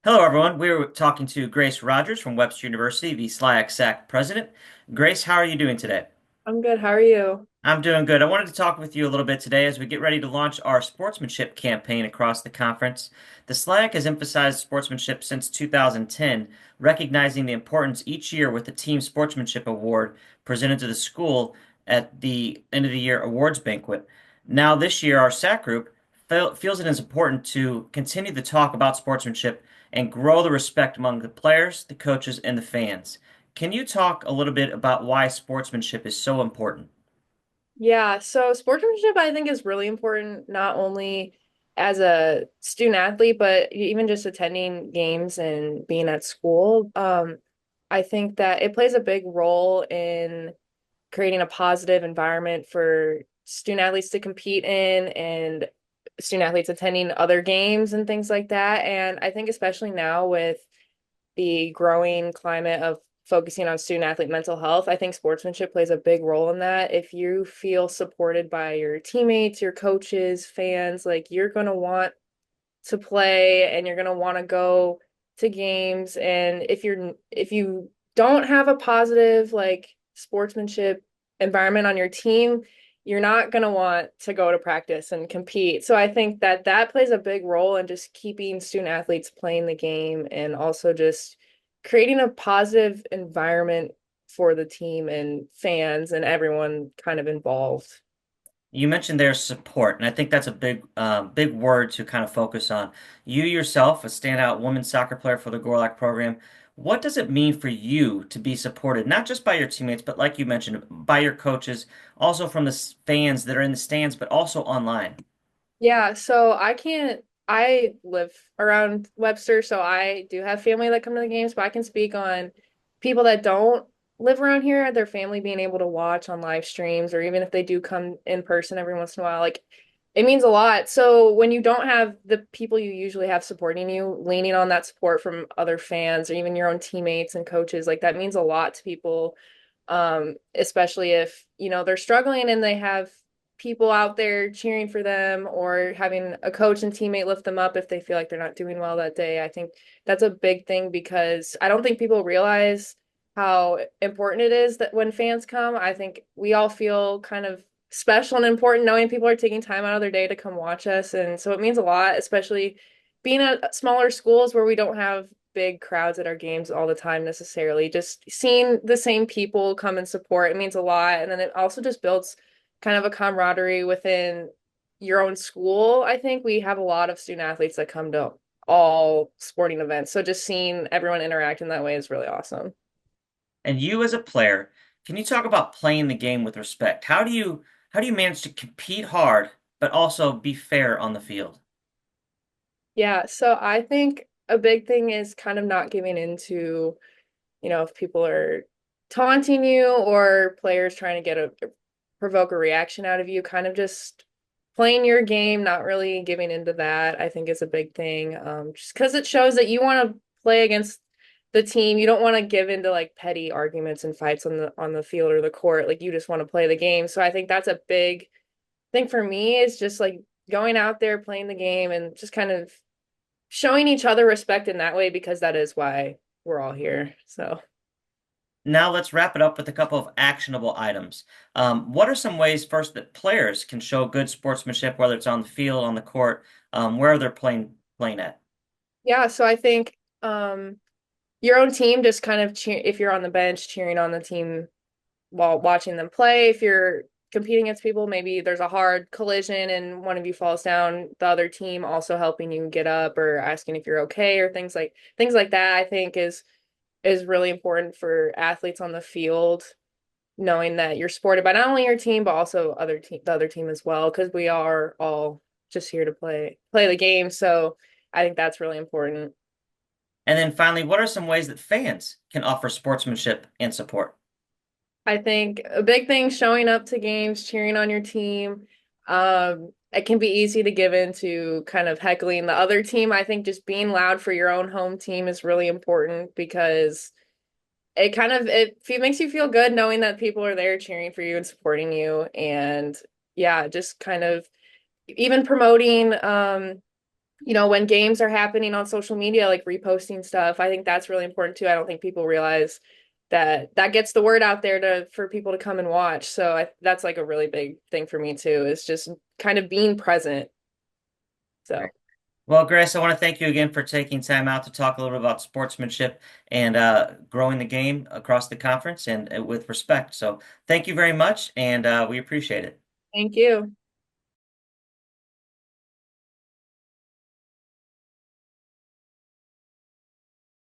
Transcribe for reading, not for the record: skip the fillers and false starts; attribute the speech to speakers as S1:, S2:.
S1: Hello, everyone. We're talking to Grace Rogers from Webster University, the SLIAC president. Grace, how are you doing today?
S2: I'm good. How are you?
S1: I'm doing good. I wanted to talk with you a little bit today as we get ready to launch our sportsmanship campaign across the conference. The SLIAC has emphasized sportsmanship since 2010, recognizing the importance each year with the Team Sportsmanship Award presented to the school at the end of the year awards banquet. Now, this year, our SAC group feels it is important to continue the talk about sportsmanship and grow the respect among the players, the coaches, and the fans. Can you talk a little bit about why sportsmanship is so important?
S2: Yeah, so sportsmanship I think is really important not only as a student athlete, but even just attending games and being at school. I think that it plays a big role in creating a positive environment for student athletes to compete in and student athletes attending other games and things like that. And I think especially now with the growing climate of focusing on student athlete mental health, I think sportsmanship plays a big role in that. If you feel supported by your teammates, your coaches, fans, like you're going to want to play and you're going to want to go to games. And if you don't have a positive like sportsmanship environment on your team, you're not going to want to go to practice and compete. So I think that that plays a big role in just keeping student athletes playing the game and also just creating a positive environment for the team and fans and everyone kind of involved.
S1: You mentioned there's support, and I think that's a big word to kind of focus on. You yourself, a standout women's soccer player for the Gorlak program, what does it mean for you to be supported, not just by your teammates, but like you mentioned, by your coaches, also from the fans that are in the stands, but also online?
S2: Yeah, so I live around Webster, so I do have family that come to the games, but I can speak on people that don't live around here, their family being able to watch on live streams, or even if they do come in person every once in a while, like it means a lot. So when you don't have the people you usually have supporting you, leaning on that support from other fans or even your own teammates and coaches, like that means a lot to people. Especially if, they're struggling and they have people out there cheering for them or having a coach and teammate lift them up if they feel like they're not doing well that day. I think that's a big thing because I don't think people realize how important it is that when fans come, I think we all feel kind of special and important knowing people are taking time out of their day to come watch us. And so it means a lot, especially being at smaller schools where we don't have big crowds at our games all the time necessarily. Just seeing the same people come and support, it means a lot. And then it also just builds kind of a camaraderie within your own school. I think we have a lot of student athletes that come to all sporting events. So just seeing everyone interact in that way is really awesome.
S1: And you as a player, can you talk about playing the game with respect? How do you manage to compete hard but also be fair on the field?
S2: Yeah, so I think a big thing is kind of not giving into, if people are taunting you or players trying to provoke a reaction out of you, kind of just playing your game, not really giving into that, I think is a big thing. Just because it shows that you want to play against the team. You don't want to give into like petty arguments and fights on the field or the court. Like you just want to play the game. So I think that's a big thing for me is just like going out there, playing the game and just kind of showing each other respect in that way because that is why we're all here. So
S1: Now let's wrap it up with a couple of actionable items. What are some ways first that players can show good sportsmanship, whether it's on the field, on the court, where they're playing at?
S2: yeah, so I think your own team just kind of cheer if you're on the bench cheering on the team while watching them play. If you're competing against people, maybe there's a hard collision and one of you falls down, the other team also helping you get up or asking if you're okay or things like that, I think is really important for athletes on the field, knowing that you're supported by not only your team but also the other team as well, because we are all just here to play the game. So I think that's really important.
S1: And then finally, what are some ways that fans can offer sportsmanship and support?
S2: I think a big thing showing up to games, cheering on your team. It can be easy to give into kind of heckling the other team. I think just being loud for your own home team is really important because it makes you feel good knowing that people are there cheering for you and supporting you. And yeah, just kind of even promoting when games are happening on social media, like reposting stuff, I think that's really important too. I don't think people realize that that gets the word out there to for people to come and watch. So that's like a really big thing for me too, is just kind of being present. So
S1: Well, Grace, I want to thank you again for taking time out to talk a little bit about sportsmanship and growing the game across the conference and with respect. So thank you very much, and we appreciate it.
S2: thank you.